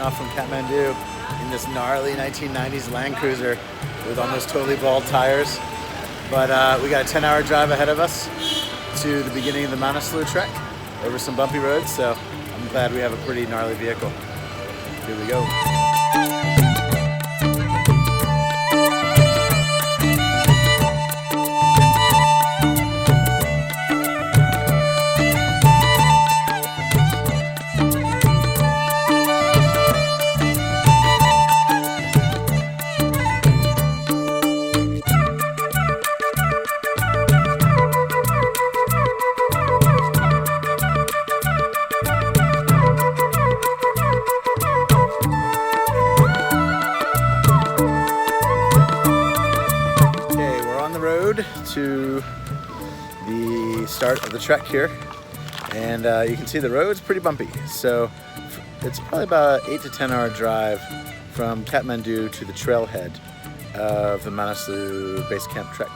off from Kathmandu in this gnarly 1990s Land Cruiser with almost totally bald tires. But we got a 10-hour drive ahead of us to the beginning of the Manaslu trek over some bumpy roads, so I'm glad we have a pretty gnarly vehicle. Here we go. To the start of the trek here, and you can see the road's pretty bumpy, so it's probably about an 8 to 10 hour drive from Kathmandu to the trailhead of the Manaslu base camp trek.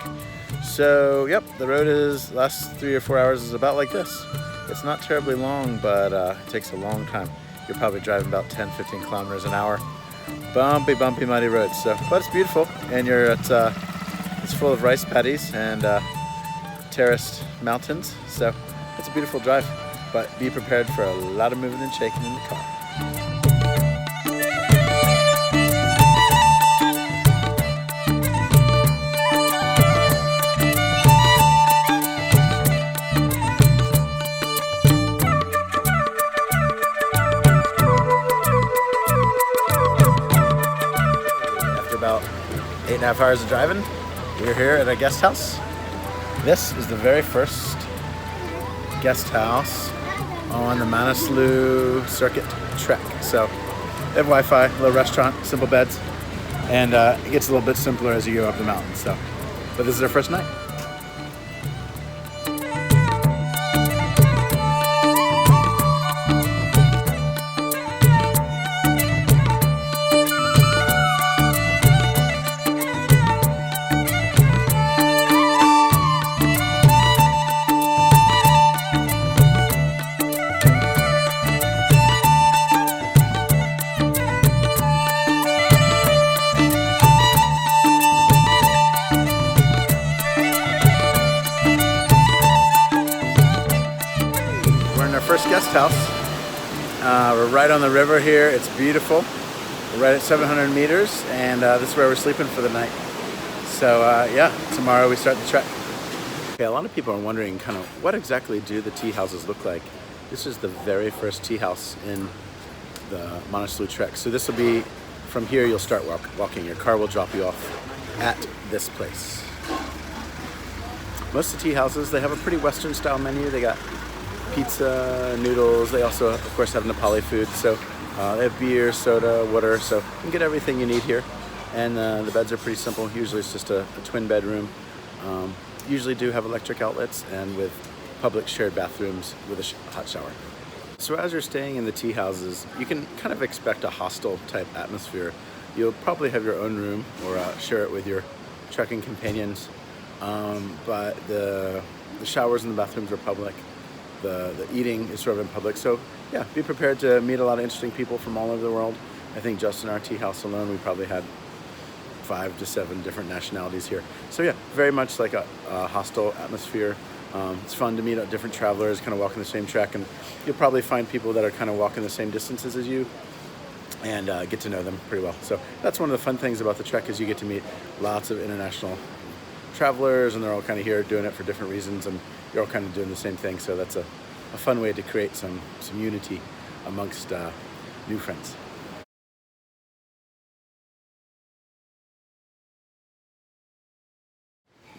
So yep, the road is last 3 or 4 hours is about like this. It's not terribly long, but it takes a long time. You're probably driving about 10-15 kilometers an hour. Bumpy muddy roads, so but it's beautiful, and you're at it's full of rice paddies and terraced mountains, so it's a beautiful drive, but be prepared for a lot of moving and shaking in the car. After about 8.5 hours of driving, we're here at a guest house. This is the very first guest house on the Manaslu Circuit trek. So they have Wi-Fi, little restaurant, simple beds, and it gets a little bit simpler as you go up the mountain. So, but this is our first night. First guest house. We're right on the river here. It's beautiful. We're right at 700 meters, and this is where we're sleeping for the night. So yeah, tomorrow we start the trek. Okay, a lot of people are wondering kind of what exactly do the tea houses look like. This is the very first tea house in the Manaslu trek. So this will be, from here you'll start walking. Your car will drop you off at this place. Most of the tea houses, they have a pretty Western style menu. They got pizza, noodles. They also, of course, have Nepali food. So they have beer, soda, water. So you can get everything you need here. And the beds are pretty simple. Usually it's just a twin bedroom. Usually do have electric outlets and with public shared bathrooms with a hot shower. So as you're staying in the tea houses, you can kind of expect a hostel type atmosphere. You'll probably have your own room or share it with your trekking companions. But the showers and the bathrooms are public. The eating is sort of in public. So yeah, be prepared to meet a lot of interesting people from all over the world. I think just in our tea house alone, we probably had 5 to 7 different nationalities here. So yeah, very much like a hostel atmosphere. It's fun to meet different travelers, kind of walking the same trek, and you'll probably find people that are kind of walking the same distances as you and get to know them pretty well. So that's one of the fun things about the trek, is you get to meet lots of international travelers, and they're all kind of here doing it for different reasons, and you're all kind of doing the same thing. So that's a fun way to create some unity amongst new friends.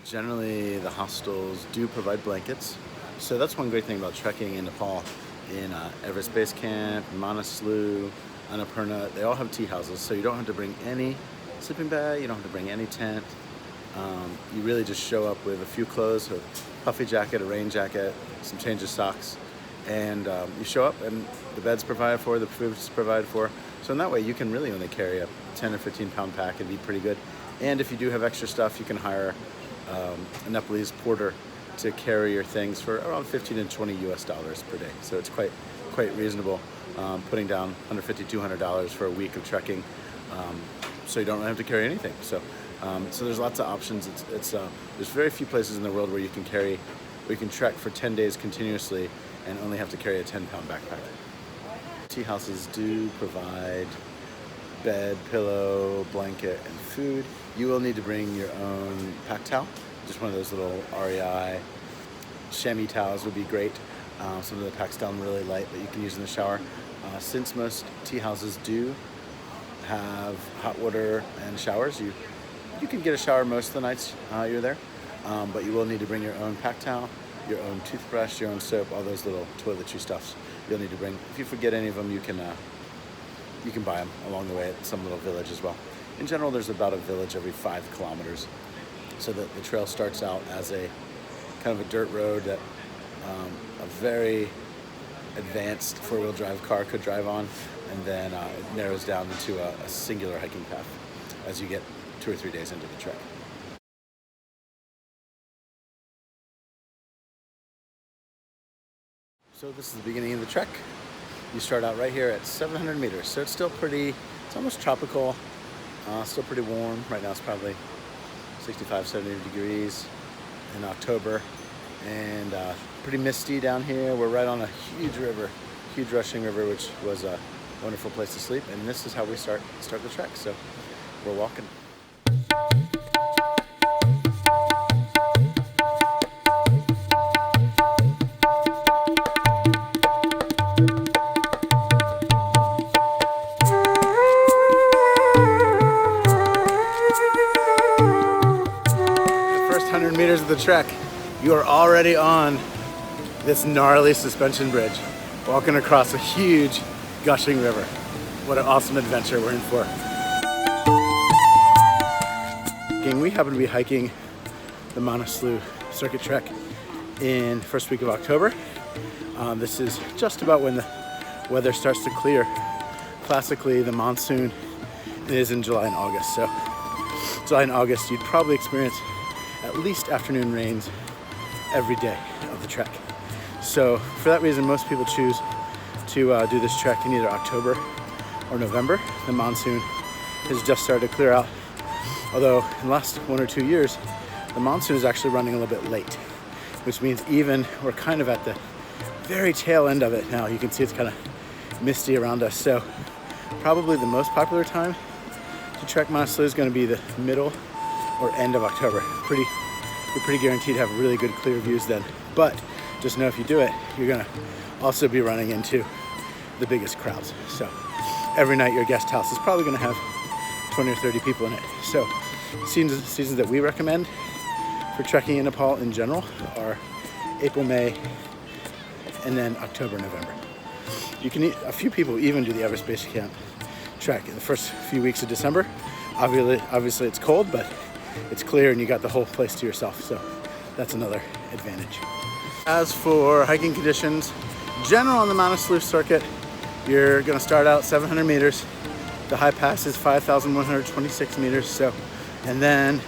Generally, the hostels do provide blankets. So that's one great thing about trekking in Nepal. In Everest Base Camp, Manaslu, Annapurna, they all have tea houses. So you don't have to bring any sleeping bag, you don't have to bring any tent. You really just show up with a few clothes, a puffy jacket, a rain jacket, some change of socks, and you show up and the bed's provided for, the food's provided for. So in that way you can really only carry a 10 or 15 pound pack and be pretty good. And if you do have extra stuff, you can hire a Nepalese porter to carry your things for around $15 to $20 US per day. So it's quite quite reasonable, putting down $150, $200 for a week of trekking, so you don't have to carry anything. So there's lots of options. There's very few places in the world where you can trek for 10 days continuously and only have to carry a 10-pound backpack. Tea houses do provide bed, pillow, blanket, and food. You will need to bring your own pack towel, just one of those little REI chamois towels would be great. Some of the packs down really light, but you can use in the shower. Since most tea houses do have hot water and showers, you can get a shower most of the nights you're there, but you will need to bring your own pack towel, your own toothbrush, your own soap, all those little toiletry stuffs you'll need to bring. If you forget any of them, you can buy them along the way at some little village as well. In general, there's about a village every 5 kilometers. So that the trail starts out as a kind of a dirt road that a very advanced four-wheel drive car could drive on, and then it narrows down into a singular hiking path as you get 2 or 3 days into the trek. So this is the beginning of the trek. You start out right here at 700 meters, so it's still pretty, it's almost tropical, still pretty warm. Right now it's probably 65, 70 degrees in October, and pretty misty down here. We're right on a huge river, huge rushing river, which was a wonderful place to sleep, and this is how we start the trek. So we're walking. Meters of the trek, you are already on this gnarly suspension bridge, walking across a huge gushing river. What an awesome adventure we're in for. We happen to be hiking the Manaslu Circuit trek in the first week of October. This is just about when the weather starts to clear. Classically, the monsoon is in July and August, so July and August you'd probably experience at least afternoon rains every day of the trek. So for that reason, most people choose to do this trek in either October or November. The monsoon has just started to clear out, although in the last 1 or 2 years, the monsoon is actually running a little bit late, which means even we're kind of at the very tail end of it now. You can see it's kind of misty around us. So probably the most popular time to trek Manaslu is going to be the middle or end of October. You're pretty guaranteed to have really good clear views then. But just know if you do it, you're gonna also be running into the biggest crowds. So every night your guest house is probably gonna have 20 or 30 people in it. So seasons that we recommend for trekking in Nepal in general are April, May, and then October, November. A few people even do the Everest Base Camp trek in the first few weeks of December. Obviously it's cold, but it's clear and you got the whole place to yourself, so that's another advantage. As for hiking conditions, general on the Manaslu Circuit, you're going to start out 700 meters. The high pass is 5,126 meters, and then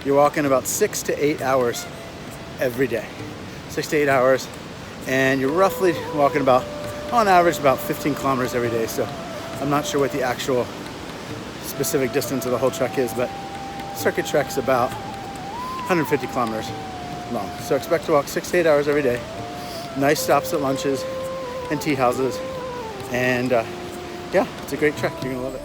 you're walking about 6 to 8 hours every day. 6 to 8 hours, and you're roughly walking about, on average, about 15 kilometers every day. So I'm not sure what the actual specific distance of the whole trek is, but circuit trek's about 150 kilometers long. So expect to walk 6 to 8 hours every day. Nice stops at lunches and tea houses. And yeah, it's a great trek. You're gonna love it.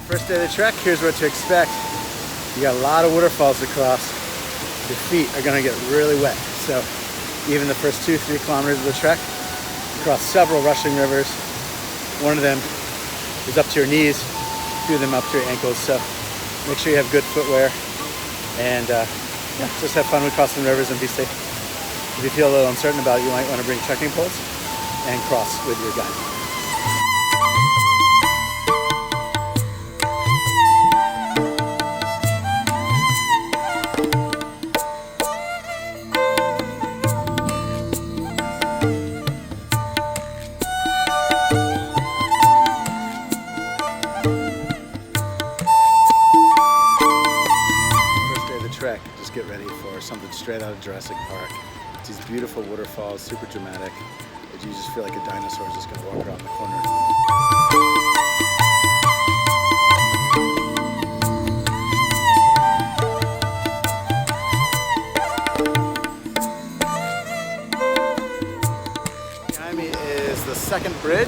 First day of the trek, here's what to expect. You got a lot of waterfalls to cross. Your feet are gonna get really wet. So even the first 2-3 kilometers of the trek, across several rushing rivers. One of them is up to your knees, a few of them up to your ankles. So make sure you have good footwear, and yeah, just have fun with crossing rivers and be safe. If you feel a little uncertain about it, you might want to bring trekking poles and cross with your guide. get ready for something straight out of Jurassic Park. It's these beautiful waterfalls, super dramatic, that you just feel like a dinosaur is just going to walk around the corner. Behind me is the second bridge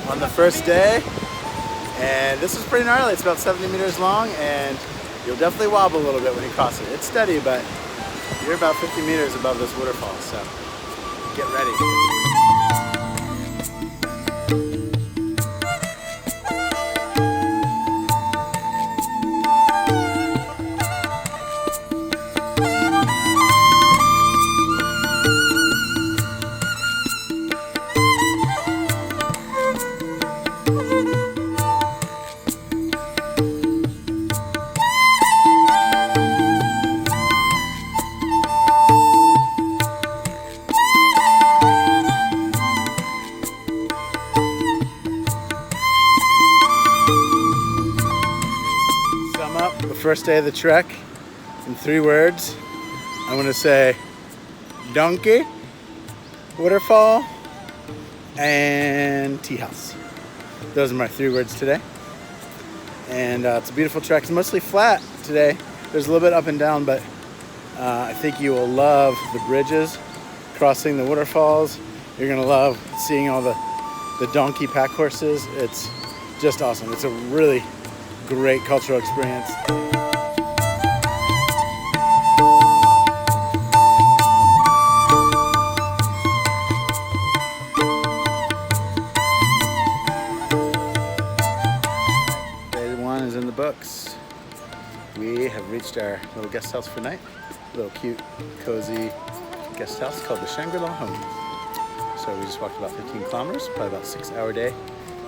on the first day, and this is pretty gnarly. It's about 70 meters long, and you'll definitely wobble a little bit when you cross it. It's steady, but you're about 50 meters above this waterfall, so get ready. First day of the trek, in 3 words, I'm going to say donkey, waterfall, and Teahouse. Those are my 3 words today. And it's a beautiful trek. It's mostly flat today. There's a little bit up and down, but I think you will love the bridges, crossing the waterfalls. You're going to love seeing all the donkey pack horses. It's just awesome. It's a really great cultural experience. Books. We have reached our little guest house for night. A little cute, cozy guest house called the Shangri-La Home. So we just walked about 15 kilometers, probably about 6-hour day,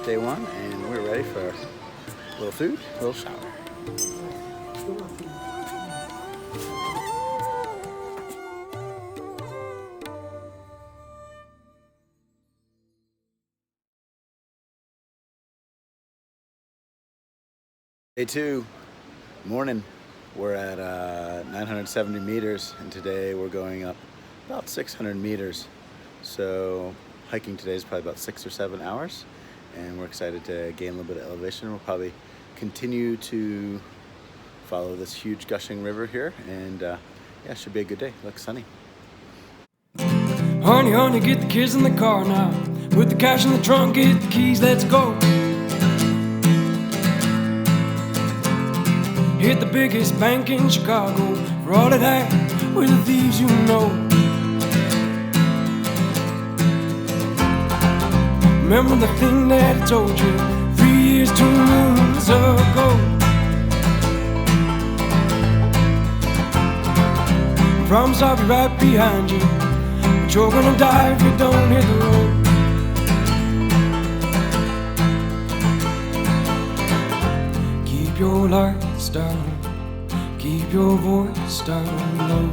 day 1, and we're ready for a little food, a little shower. Day 2, morning. We're at 970 meters, and today we're going up about 600 meters. So hiking today is probably about 6 or 7 hours, and we're excited to gain a little bit of elevation. We'll probably continue to follow this huge gushing river here, and yeah, it should be a good day. Looks sunny. Honey, honey, get the kids in the car now. Put the cash in the trunk, get the keys, let's go. Hit the biggest bank in Chicago. For all of that, we're the thieves you know. Remember the thing that I told you 3 years, 2 moons ago. I promise I'll be right behind you, but you're gonna die if you don't hit the road. Keep your lights down, keep your voice down low.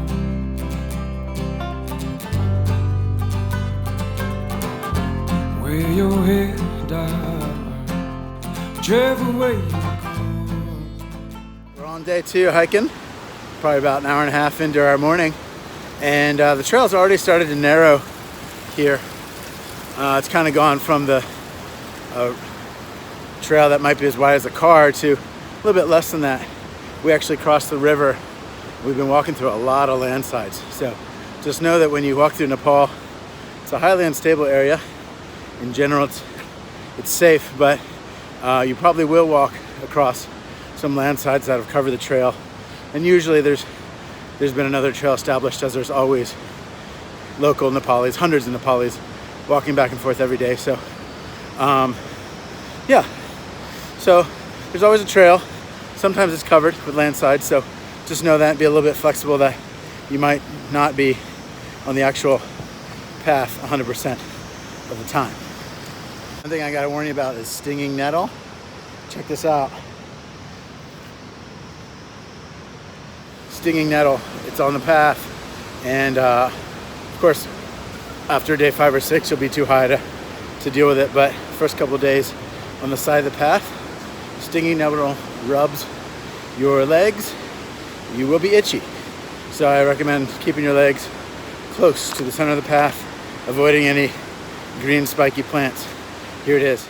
Wear your head down, whichever way you go. We're on day 2 hiking, probably about an hour and a half into our morning, and the trail's already started to narrow here. It's kind of gone from the trail that might be as wide as a car to a little bit less than that. We actually crossed the river. We've been walking through a lot of landslides. So just know that when you walk through Nepal, it's a highly unstable area. In general, it's safe, but you probably will walk across some landslides that have covered the trail. And usually there's been another trail established, as there's always local Nepalis, hundreds of Nepalis walking back and forth every day. So yeah, so there's always a trail. Sometimes it's covered with landslides, so just know that, be a little bit flexible, that you might not be on the actual path 100% of the time. One thing I gotta warn you about is stinging nettle. Check this out. Stinging nettle, it's on the path, and of course after day 5 or 6 you'll be too high to deal with it, but first couple of days on the side of the path, stinging nettle rubs your legs, you will be itchy. So I recommend keeping your legs close to the center of the path, avoiding any green spiky plants. Here it is.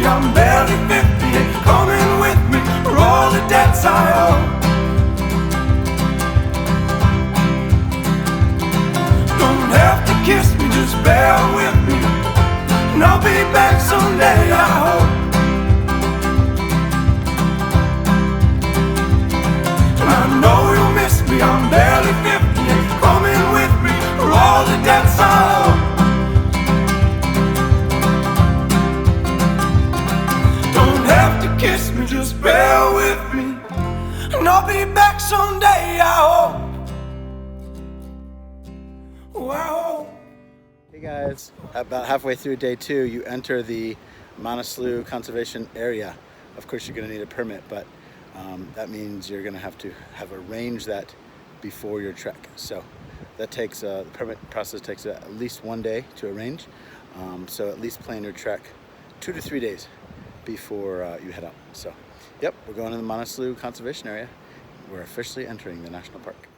I'm barely 50, coming with me for all the debts I owe. Don't have to kiss me, just bear with me, and I'll be back someday, I hope. And I know you'll miss me, I'm barely 50, coming with me for all the debts I owe. Kiss me, just bear with me, and I'll be back someday, I hope. Oh, I hope. Hey guys, about halfway through day 2, you enter the Manaslu conservation area. Of course, you're going to need a permit, but that means you're going to have arranged that before your trek. So that takes the permit process takes at least 1 day to arrange. So at least plan your trek 2 to 3 days before you head out. So, yep, we're going to the Manaslu conservation area. We're officially entering the national park.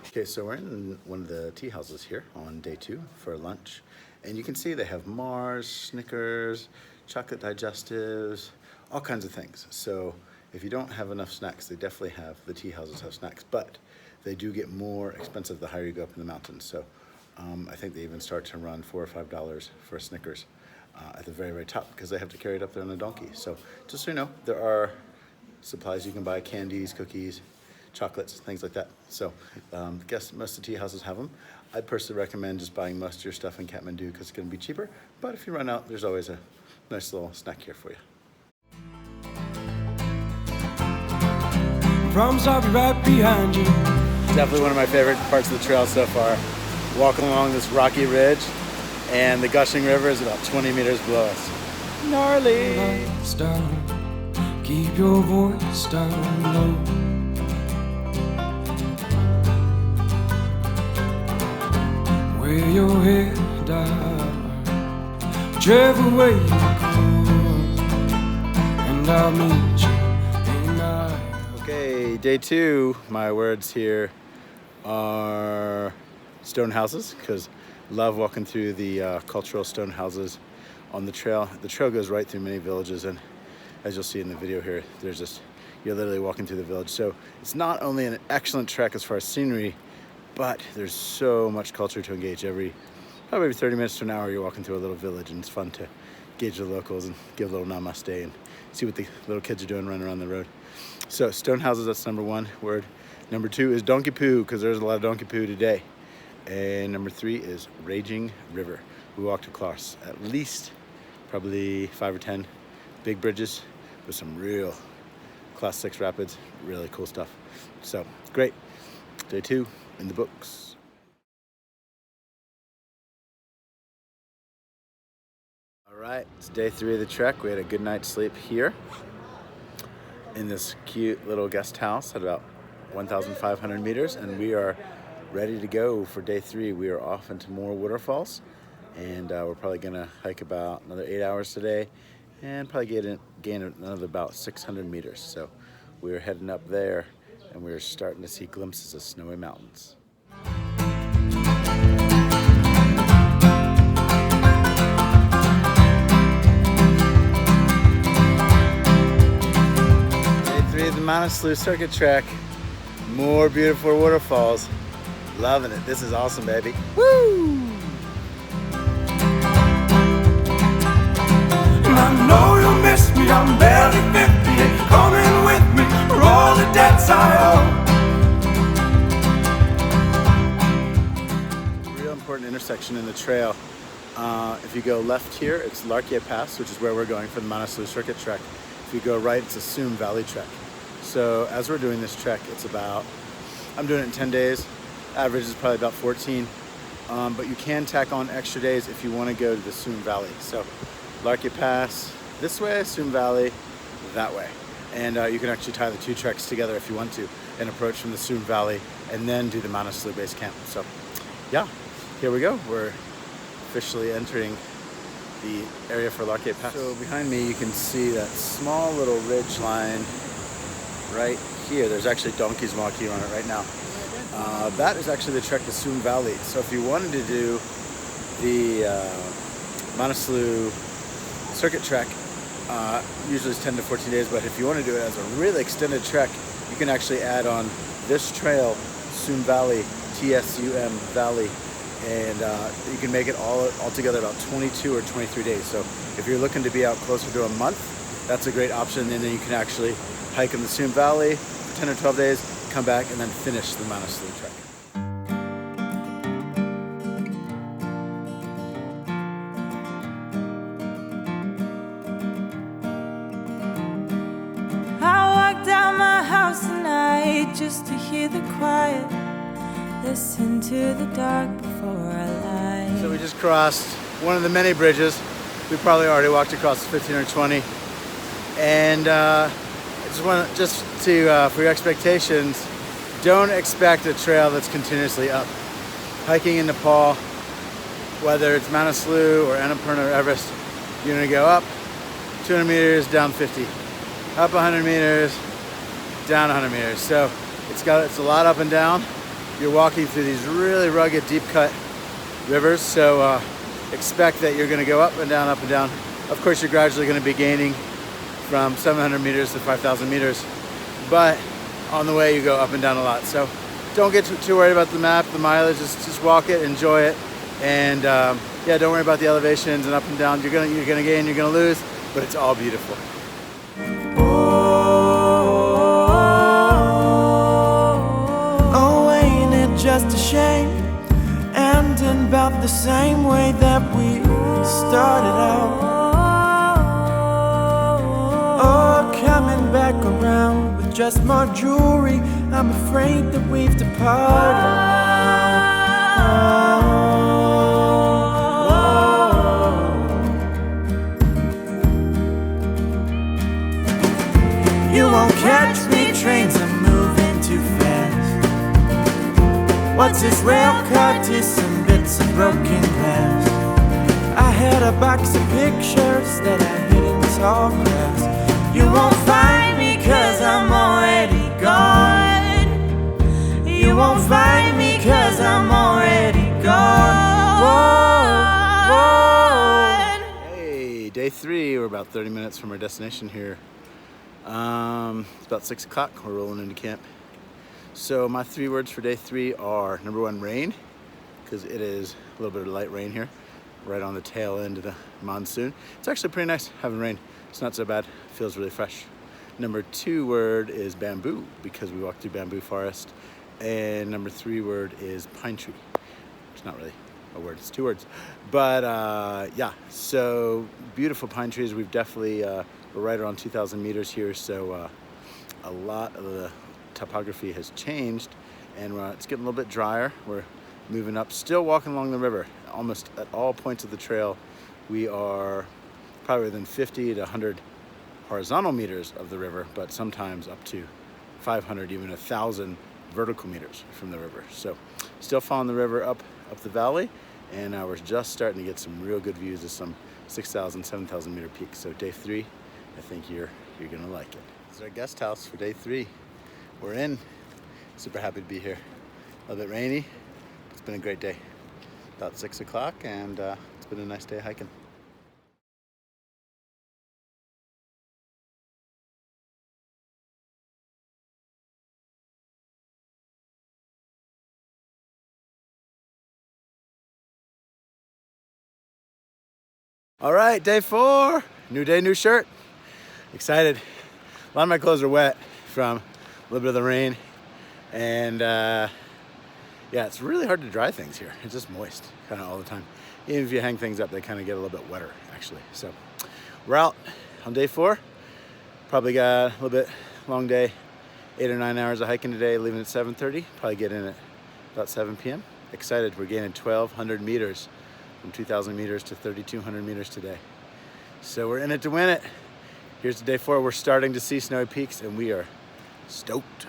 Okay, so we're in one of the tea houses here on day 2 for lunch. And you can see they have Mars, Snickers, chocolate digestives, all kinds of things. So if you don't have enough snacks, they definitely have, the tea houses have snacks, but they do get more expensive the higher you go up in the mountains. So I think they even start to run $4 or $5 for a Snickers at the very, very top, because they have to carry it up there on a donkey. So just so you know, there are supplies you can buy, candies, cookies, chocolates, things like that. So I guess most of the tea houses have them. I'd personally recommend just buying most of your stuff in Kathmandu because it's going to be cheaper. But if you run out, there's always a nice little snack here for you. Promise I'll be right behind you. Definitely one of my favorite parts of the trail so far. Walking along this rocky ridge, and the gushing river is about 20 meters below us. Gnarly! Lights down, keep your voice down low. Wear your head down, whichever way you go, and I'll meet you. Okay, day 2, my words here are stone houses, because I love walking through the cultural stone houses on the trail. The trail goes right through many villages, and as you'll see in the video here, there's just, you're literally walking through the village. So it's not only an excellent trek as far as scenery, but there's so much culture to engage. Probably every 30 minutes to an hour, you're walking through a little village, and it's fun to engage the locals and give a little namaste and see what the little kids are doing running around the road. So stone houses, that's number 1 word. Number 2 is donkey poo, because there's a lot of donkey poo today. And number 3 is raging river. We walked across at least probably 5 or 10 big bridges with some real class 6 rapids, really cool stuff. So great, day 2 in the books. All right, it's day 3 of the trek. We had a good night's sleep here in this cute little guest house at about 1,500 meters, and we are ready to go for day 3. We are off into more waterfalls, and we're probably gonna hike about another 8 hours today and probably gain another about 600 meters. So we're heading up there, and we're starting to see glimpses of snowy mountains. The Manaslu Circuit trek, more beautiful waterfalls. Loving it. This is awesome, baby. Woo! And I know you'll miss me, I'm barely 50, coming with me for all the debts I owe. Real important intersection in the trail. If you go left here, it's Larke Pass, which is where we're going for the Manaslu Circuit trek. If you go right, it's the Tsum Valley trek. So as we're doing this trek, it's about, I'm doing it in 10 days. Average is probably about 14. but you can tack on extra days if you want to go to the Tsum Valley. So Larke Pass this way, Tsum Valley that way. And you can actually tie the two treks together if you want to and approach from the Tsum Valley and then do the Manaslu base camp. So yeah, here we go. We're officially entering the area for Larke Pass. So behind me you can see that small little ridge line right here. There's actually donkeys walking on it right now. That is actually the trek to Tsum Valley. So if you wanted to do the Manaslu Circuit trek, usually it's 10 to 14 days, but if you want to do it as a really extended trek, you can actually add on this trail, Tsum Valley, Tsum Valley, and you can make it all together about 22 or 23 days. So if you're looking to be out closer to a month, that's a great option. And then you can actually hike in the Tsum Valley for 10 or 12 days, come back and then finish the Manaslu trek. I walk down my house tonight just to hear the quiet, listen to the dark before I lie. So we just crossed one of the many bridges. We probably already walked across 15 or 20. And I just want to, for your expectations, don't expect a trail that's continuously up. Hiking in Nepal, whether it's Manaslu or Annapurna or Everest, you're gonna go up 200 meters, down 50. Up 100 meters, down 100 meters. So it's a lot up and down. You're walking through these really rugged, deep cut rivers. So expect that you're gonna go up and down, up and down. Of course, you're gradually gonna be gaining from 700 meters to 5,000 meters. But on the way, you go up and down a lot. So don't get too worried about the map, the mileage, just walk it, enjoy it. And yeah, don't worry about the elevations and up and down. You're gonna gain, you're gonna lose, but it's all beautiful. Oh, ain't it just a shame? Ending about the same way that we started out. Oh, coming back around with just more jewelry. I'm afraid that we've departed. You won't catch me, trains are moving too fast. What's this rail car to some bits of broken glass? I had a box of pictures that I hid in tall grass. You won't find me cause I'm already gone. You won't find me cause I'm already gone. Hey, day 3, we're about 30 minutes from our destination here. It's about 6 o'clock, we're rolling into camp. So my 3 words for day 3 are, number 1, rain, because it is a little bit of light rain here, right on the tail end of the monsoon. It's actually pretty nice having rain. It's not so bad, feels really fresh. Number 2 word is bamboo, because we walked through bamboo forest. And number 3 word is pine tree. It's not really a word, it's 2 words. But yeah, so beautiful pine trees. We've definitely, we're right around 2,000 meters here, so a lot of the topography has changed, and it's getting a little bit drier. We're moving up, still walking along the river. Almost at all points of the trail, we are probably within 50 to 100 horizontal meters of the river, but sometimes up to 500, even 1,000 vertical meters from the river. So still following the river up the valley, and we're just starting to get some real good views of some 6,000, 7,000 meter peaks. So day 3, I think you're gonna like it. This is our guest house for day 3. We're in. Super happy to be here. A little bit rainy. It's been a great day. About 6 o'clock, and it's been a nice day hiking. All right, day 4. New day, new shirt. Excited. A lot of my clothes are wet from a little bit of the rain, and yeah, it's really hard to dry things here. It's just moist kind of all the time. Even if you hang things up, they kind of get a little bit wetter actually. So we're out on day 4. Probably got a little bit long day, 8 or 9 hours of hiking today, leaving at 7:30. Probably get in at about 7 p.m. excited. We're gaining 1,200 meters from 2,000 meters to 3,200 meters today. So we're in it to win it. Here's day 4. We're starting to see snowy peaks and we are stoked.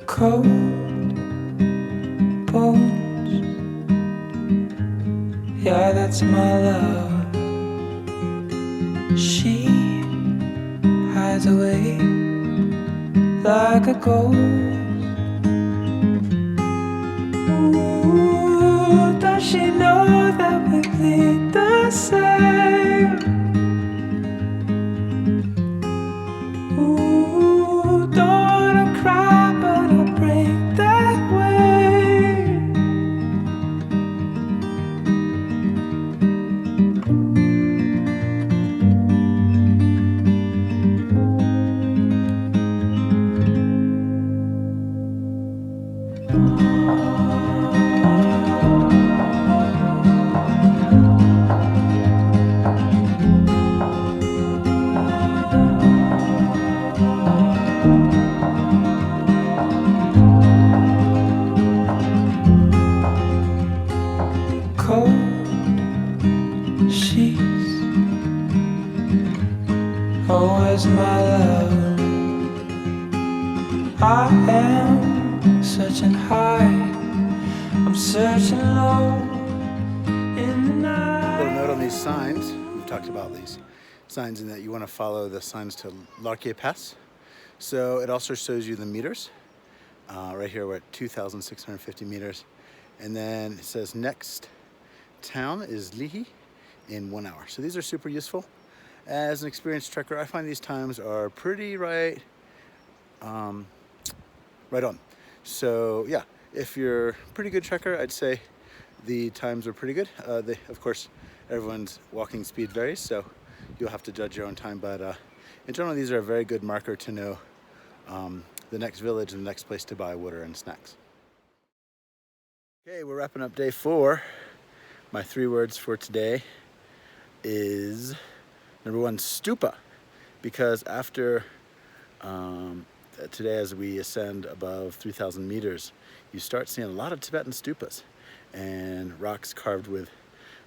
Cold bones, yeah, that's my love. She hides away like a ghost. Ooh, does she know that we bleed the same? Ooh, don't wanna cry, but I'll break that way. Always my love. I am searching high, I'm searching low in the night. Little note on these signs. We've talked about these signs in that you want to follow the signs to Larke Pass. So it also shows you the meters. Right here we're at 2,650 meters. And then it says next town is Lihi in 1 hour. So these are super useful. As an experienced trekker, I find these times are pretty right on. So yeah, if you're a pretty good trekker, I'd say the times are pretty good. Of course, everyone's walking speed varies, so you'll have to judge your own time. But in general, these are a very good marker to know the next village and the next place to buy water and snacks. Okay, we're wrapping up day 4. My 3 words for today is number 1, stupa, because after today, as we ascend above 3,000 meters, you start seeing a lot of Tibetan stupas and rocks carved with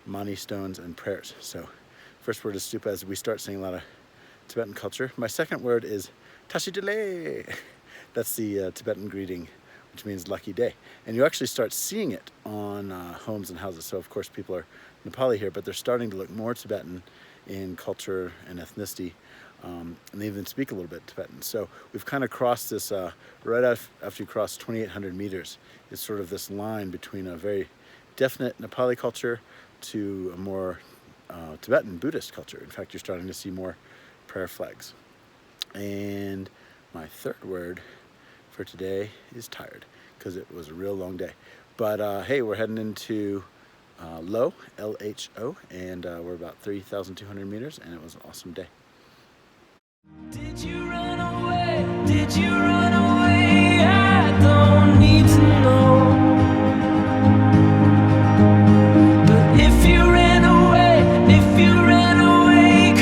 mani stones and prayers. So first word is stupa, as we start seeing a lot of Tibetan culture. My second word is tashidele. That's the Tibetan greeting, which means lucky day. And you actually start seeing it on homes and houses. So of course people are Nepali here, but they're starting to look more Tibetan in culture and ethnicity, and they even speak a little bit Tibetan. So we've kind of crossed this, right after you cross 2,800 meters, it's sort of this line between a very definite Nepali culture to a more Tibetan Buddhist culture. In fact, you're starting to see more prayer flags. And my third word for today is tired, because it was a real long day. But hey, we're heading into Low, L-H-O, and we're about 3,200 meters, and it was an awesome day. Did you run away? Did you run away? I don't need to know. But if you ran away,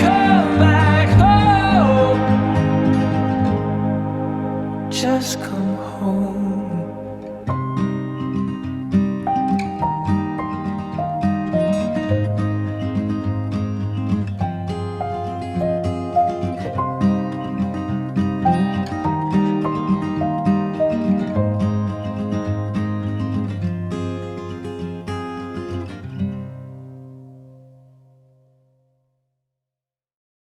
come back home. Just come home.